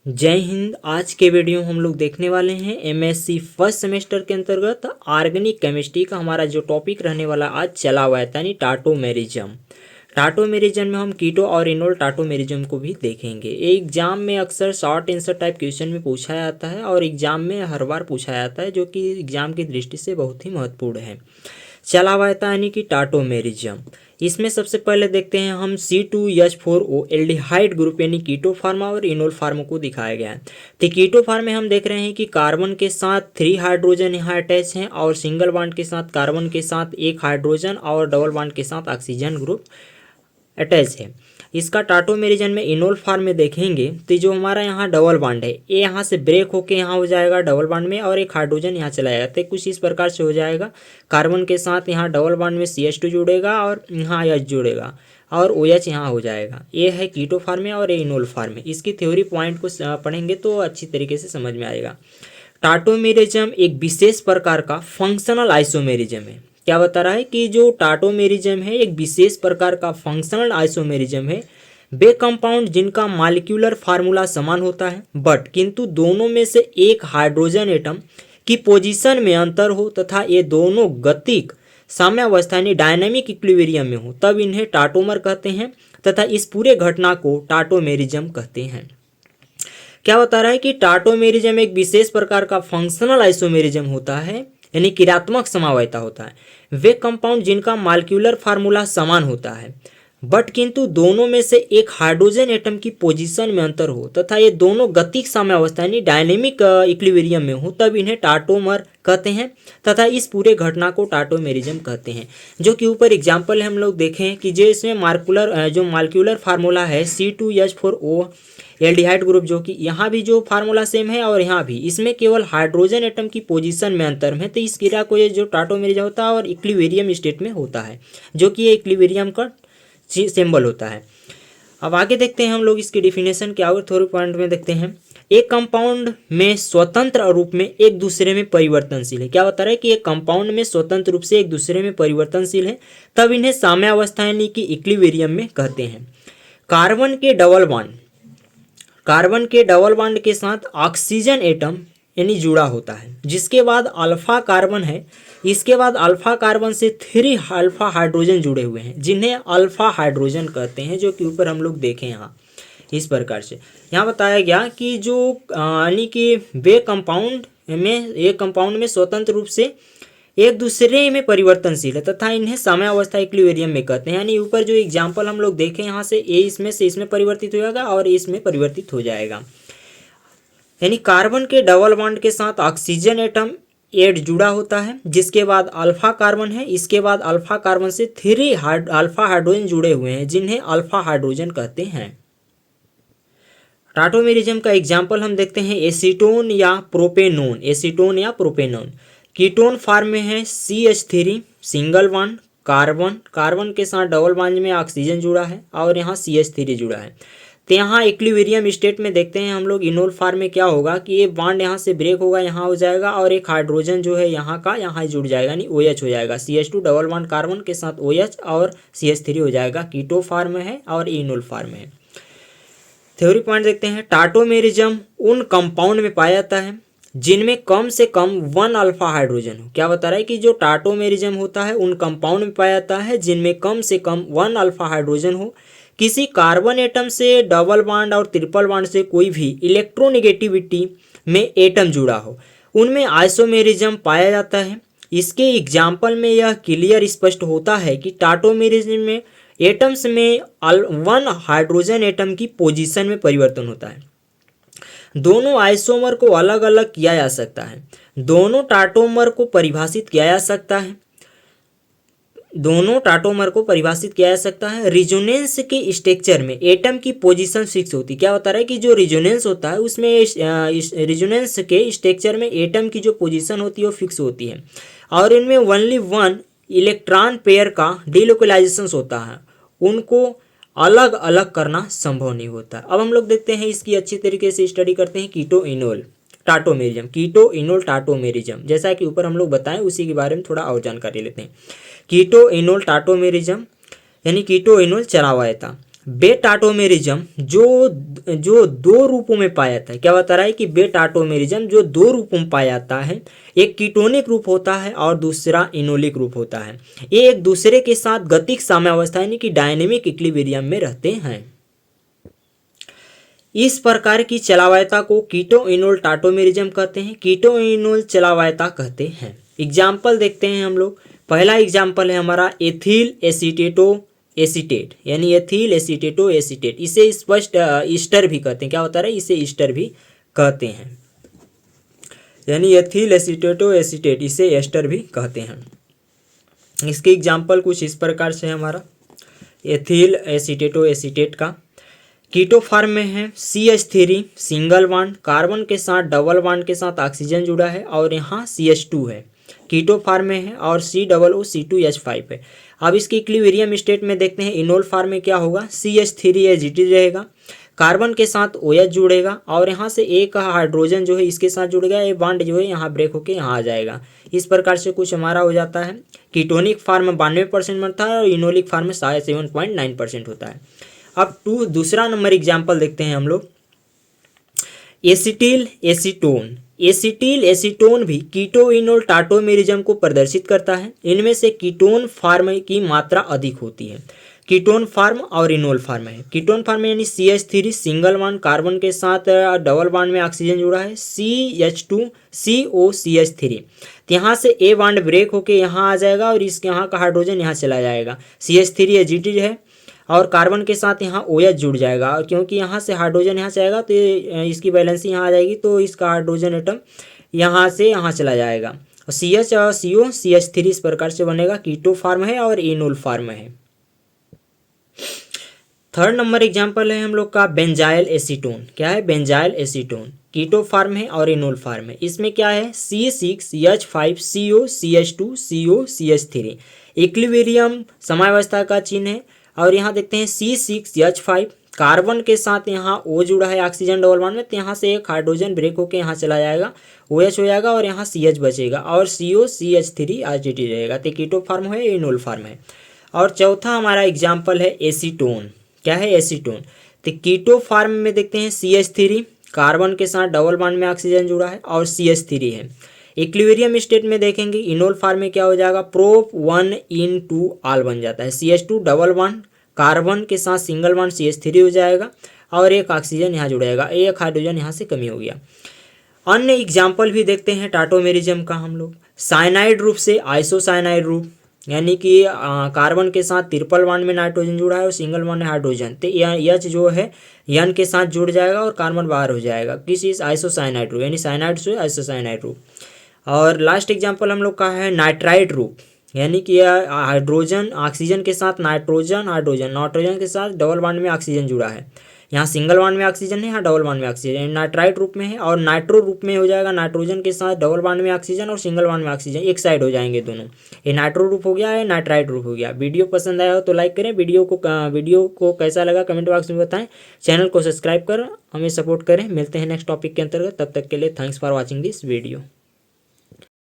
जय हिंद। आज के वीडियो में हम लोग देखने वाले हैं एमएससी फर्स्ट सेमेस्टर के अंतर्गत ऑर्गेनिक केमिस्ट्री का हमारा जो टॉपिक रहने वाला आज चला हुआ है यानी टाटोमेरिज्म। टाटोमेरिज्म में हम कीटो और इनोल टाटोमेरिज्म को भी देखेंगे। एग्जाम में अक्सर शॉर्ट आंसर टाइप क्वेश्चन में पूछा जाता है और एग्जाम में हर बार पूछा जाता है, जो कि एग्जाम की दृष्टि से बहुत ही महत्वपूर्ण है। चला हुआ था यानी कि टाटोमेरिज्म। इसमें सबसे पहले देखते हैं हम C2H4O एल्डिहाइड ग्रुप यानी कीटो फार्मा और इनोल फार्मा को दिखाया गया है। तो कीटो फार्म में हम देख रहे हैं कि कार्बन के साथ 3 हाइड्रोजन यहाँ अटैच हैं और सिंगल बॉन्ड के साथ कार्बन के साथ 1 हाइड्रोजन और डबल बॉन्ड के साथ ऑक्सीजन ग्रुप अटैच है। इसका टाटोमेरिज्म में इनोल फार्म में देखेंगे तो जो हमारा यहाँ डबल बॉन्ड है ये यहाँ से ब्रेक होके यहाँ हो जाएगा डबल बॉन्ड में और एक हाइड्रोजन यहाँ चला जाएगा। तो कुछ इस प्रकार से हो जाएगा। कार्बन के साथ यहाँ डबल बॉन्ड में CH2 जुड़ेगा और यहाँ H जुड़ेगा और OH यहाँ हो जाएगा। ये है कीटो फार्म में और ये इनोल फार्म में। इसकी थ्योरी पॉइंट को पढ़ेंगे तो अच्छी तरीके से समझ में आएगा। टाटोमेरिज्म एक विशेष प्रकार का फंक्शनल आइसोमेरिज्म है। क्या बता रहा है कि जो टाटोमेरिज्म है एक विशेष प्रकार का फंक्शनल आइसोमेरिज्म है। वे कंपाउंड जिनका मॉलिक्यूलर फार्मूला समान होता है बट किंतु दोनों में से एक हाइड्रोजन एटम की पोजीशन में अंतर हो तथा ये दोनों गतिक साम्यावस्था यानी डायनामिक इक्विलिब्रियम में हो, तब इन्हें टाटोमर कहते हैं तथा इस पूरे घटना को टाटोमेरिज्म कहते हैं। क्या बता रहा है कि टाटोमेरिज्म एक विशेष प्रकार का फंक्शनल आइसोमेरिज्म होता है यानी क्रियात्मक समावयता होता है। वे कंपाउंड जिनका मॉलिक्यूलर फार्मूला समान होता है बट किंतु दोनों में से एक हाइड्रोजन एटम की पोजीशन में अंतर हो तथा ये दोनों गतिक साम्यावस्था यानी डायनेमिक इक्विलिब्रियम में हो, तब इन्हें टाटोमर कहते हैं तथा इस पूरे घटना को टाटोमेरिज्म कहते हैं। जो कि ऊपर एग्जाम्पल हम लोग देखें कि जो इसमें मॉलिक्यूलर फार्मूला है C2H4O एल्डिहाइड ग्रुप, जो कि यहाँ भी जो फार्मूला सेम है और यहाँ भी, इसमें केवल हाइड्रोजन एटम की पोजीशन में अंतर है। तो इस क्रिया को ये जो टाटोमेरिज्म होता है और इक्विलिब्रियम स्टेट में होता है, जो कि ये इक्विलिब्रियम का सिंबल होता है। अब आगे देखते हैं हम लोग इसकी डिफिनेशन क्या होगी। थोड़ी पॉइंट में देखते हैं। एक कंपाउंड में स्वतंत्र रूप में एक दूसरे में परिवर्तनशील है। क्या बता रहा है कि एक कंपाउंड में स्वतंत्र रूप से एक दूसरे में परिवर्तनशील है, तब इन्हें साम्यावस्था यानी कि इक्विलिब्रियम में कहते हैं। कार्बन के डबल बॉन्ड के साथ ऑक्सीजन एटम यानी जुड़ा होता है, जिसके बाद अल्फा कार्बन है। इसके बाद अल्फा कार्बन से 3 अल्फा हाइड्रोजन जुड़े हुए हैं, जिन्हें अल्फा हाइड्रोजन कहते हैं, जो कि ऊपर हम लोग देखें यहाँ इस प्रकार से। यहाँ बताया गया कि जो यानी कि वे कंपाउंड में स्वतंत्र रूप से एक दूसरे में परिवर्तनशील है तथा इन्हें साम्यावस्था इक्विलिब्रियम में कहते हैं। यानी ऊपर जो एग्जाम्पल हम लोग देखें यहाँ से, ए इसमें से इसमें परिवर्तित हो जाएगा और इसमें परिवर्तित हो जाएगा। यानी कार्बन के डबल बॉन्ड के साथ ऑक्सीजन एटम एड जुड़ा होता है, जिसके बाद अल्फा कार्बन है। इसके बाद अल्फा कार्बन से 3 अल्फा हाइड्रोजन जुड़े हुए हैं, जिन्हें अल्फा हाइड्रोजन कहते हैं। टाटोमेरिज्म का एग्जाम्पल हम देखते हैं एसीटोन या प्रोपेनोन। कीटोन फार्म में है CH3 सिंगल बॉन्ड कार्बन के साथ डबल बॉन्ड में ऑक्सीजन जुड़ा है और यहाँ CH3 जुड़ा है। तो यहाँ इक्विलिब्रियम स्टेट में देखते हैं हम लोग इनोल फार्म में क्या होगा कि ये बॉन्ड यहाँ से ब्रेक होगा, यहाँ हो जाएगा और एक हाइड्रोजन जो है यहाँ का यहाँ जुड़ जाएगा यानी OH हो जाएगा। CH2 डबल बॉन्ड कार्बन के साथ OH और CH3 हो जाएगा। कीटो फार्म है और इनोल फार्म है। थ्योरी पॉइंट देखते हैं। टाटोमेरिज्म उन कंपाउंड में पाया जाता है जिनमें कम से कम 1 अल्फा हाइड्रोजन हो। क्या बता रहा है कि जो टाटोमेरिज्म होता है उन कंपाउंड में पाया जाता है जिनमें कम से कम 1 अल्फा हाइड्रोजन हो। किसी कार्बन एटम से डबल बॉन्ड और ट्रिपल बॉन्ड से कोई भी इलेक्ट्रोनेगेटिविटी में एटम जुड़ा हो, उनमें आइसोमेरिज्म पाया जाता है। इसके एग्जाम्पल में यह क्लियर स्पष्ट होता है कि टाटोमेरिज्म में एटम्स में 1 हाइड्रोजन एटम की पोजीशन में परिवर्तन होता है। दोनों आइसोमर को अलग अलग किया जा सकता है। दोनों टाटोमर को परिभाषित किया जा सकता है। रिजोनेंस के स्ट्रक्चर में एटम की पोजीशन फिक्स होती है। क्या बता रहा है कि जो रिजोनेंस होता है उसमें रिजोनेंस के स्ट्रक्चर में एटम की जो पोजीशन होती है वो फिक्स होती है और इनमें ओनली 1 इलेक्ट्रॉन पेयर का डिलोकलाइजेशन होता है, उनको अलग अलग करना संभव नहीं होता। अब हम लोग देखते हैं इसकी अच्छी तरीके से स्टडी करते हैं कीटो इनोल टाटोमेरिज्म। जैसा कि ऊपर हम लोग बताएं उसी के बारे में थोड़ा और जानकारी लेते हैं। कीटो इनोल टाटोमेरिज्म यानी कीटो इनोल चला हुआ था। बेटाटोमेरिज्म जो दो रूपों में पाया जाता है। क्या बता रहा है कि बेटाटोमेरिज्म जो दो रूपों में पाया जाता है, एक कीटोनिक रूप होता है और दूसरा इनोलिक रूप होता है। ये एक दूसरे के साथ गतिक साम्यावस्था यानी कि डायनेमिक इक्विलिब्रियम में रहते हैं। इस प्रकार की चलावयता को कीटो इनोल टाटोमेरिज्म कहते हैं, कीटो इनोल चलावयता कहते हैं। एग्जाम्पल देखते हैं हम लोग। पहला एग्जाम्पल है हमारा एथिल एसीटेटो एसीटेट यानी एथिल एसीटेटो एसीटेट। इसे स्पष्ट ईस्टर भी कहते हैं। क्या होता है, इसे ईस्टर भी कहते हैं, यानी एथिल एसीटेटो एसीटेट, इसे एस्टर भी कहते हैं। इसके एग्जाम्पल कुछ इस प्रकार से है हमारा एथिल एसीटेटो एसीटेट का। कीटो फॉर्म में है CH3 सिंगल बॉन्ड, कार्बन के साथ डबल बॉन्ड के साथ ऑक्सीजन जुड़ा है और यहाँ CH2 है। कीटो फॉर्म में है और COO2H5 है। अब इसकी इक्विलिब्रियम स्टेट में देखते हैं। इनोल फॉर्म में क्या होगा, CH3 एजिटेड रहेगा, कार्बन के साथ OH जुड़ेगा और यहाँ से एक हाइड्रोजन जो है इसके साथ जुड़ेगा, ये बॉन्ड जो है यहाँ ब्रेक होके यहाँ आ जाएगा। इस प्रकार से कुछ हमारा हो जाता है। कीटोनिक फॉर्म में 92% बनता है और इनोलिक फॉर्म में 7.9% होता है। अब दूसरा नंबर एग्जाम्पल देखते हैं हम लोग। Acetyl acetone. एसिटिल एसीटोन भी कीटो इनोल टाटोमेरिज्म को प्रदर्शित करता है। इनमें से कीटोन फॉर्म की मात्रा अधिक होती है। कीटोन फॉर्म और इनोल फॉर्म है। कीटोन फॉर्म यानी CH3 सिंगल बॉन्ड, कार्बन के साथ डबल बॉन्ड में ऑक्सीजन जुड़ा है, CH2 COCH3। यहाँ से ए बॉन्ड ब्रेक होके यहाँ आ जाएगा और इसके यहाँ का हाइड्रोजन यहाँ चला जाएगा। CH3 एजिटेड है और कार्बन के साथ यहाँ OH जुड़ जाएगा और क्योंकि यहाँ से हाइड्रोजन यहाँ जाएगा तो इसकी बैलेंसी यहाँ आ जाएगी, तो इसका हाइड्रोजन एटम यहाँ से यहाँ चला जाएगा और CH और CO CH3 इस प्रकार से बनेगा। कीटो फॉर्म है और इनोल फॉर्म है। थर्ड नंबर एग्जाम्पल है हम लोग का बेंजाइल एसीटोन। क्या है, बेंजाइल एसीटोन कीटो फॉर्म है और इनोल फॉर्म है। इसमें क्या है, C6H5 CO CH2 CO CH3 equilibrium समावस्था का चिन्ह है। और यहाँ देखते हैं C6H5 कार्बन के साथ यहाँ O जुड़ा है ऑक्सीजन डबल बॉन्ड में, तो यहाँ से एक हाइड्रोजन ब्रेक होके यहाँ चला जाएगा, OH हो जाएगा और यहाँ CH बचेगा और CO CH3 आइडेंटिटी रहेगा। तो कीटो फॉर्म है, इनोल फॉर्म है। और चौथा हमारा एग्जाम्पल है एसीटोन। क्या है, एसीटोन। तो कीटो फॉर्म में देखते हैं CH3 कार्बन के साथ डबल बॉन्ड में ऑक्सीजन जुड़ा है और CH3 है। इक्विलिब्रियम स्टेट में देखेंगे इनोल फॉर्म में क्या हो जाएगा, प्रोप 1:2 ऑल बन जाता है। CH2 डबल बॉन्ड कार्बन के साथ सिंगल बॉन्ड CH3 हो जाएगा और एक ऑक्सीजन यहाँ जुड़ेगा, एक हाइड्रोजन यहाँ से कमी हो गया। अन्य एग्जाम्पल भी देखते हैं टाटोमेरिज्म का हम लोग। साइनाइड रूप से आइसोसाइनाइड रूप, यानी कि कार्बन के साथ ट्रिपल बॉन्ड में नाइट्रोजन जुड़ा है और सिंगल बॉन्ड में हाइड्रोजन, तो H जो है N के साथ जुड़ जाएगा और कार्बन बाहर हो जाएगा। किस चीज़, आइसोसाइनाइड रूप, यानी साइनाइड से आइसोसाइनाइड रूप। और लास्ट एग्जाम्पल हम लोग का है नाइट्राइड रूप, यानी कि हाइड्रोजन ऑक्सीजन के साथ नाइट्रोजन नाइट्रोजन के साथ डबल बॉन्ड में ऑक्सीजन जुड़ा है, यहाँ सिंगल बॉन्ड में ऑक्सीजन है, यहाँ डबल बॉन्ड में ऑक्सीजन, नाइट्राइड रूप में है। और नाइट्रो रूप में हो जाएगा नाइट्रोजन के साथ डबल बॉन्ड में ऑक्सीजन और सिंगल बॉन्ड में ऑक्सीजन, एक साइड हो जाएंगे दोनों। ये नाइट्रो रूप हो गया है, नाइट्राइड रूप हो गया। वीडियो पसंद आया हो तो लाइक करें, वीडियो को कैसा लगा कमेंट बॉक्स में बताएं, चैनल को सब्सक्राइब कर हमें सपोर्ट करें। मिलते हैं नेक्स्ट टॉपिक के अंतर्गत, तब तक के लिए thanks for watching this video.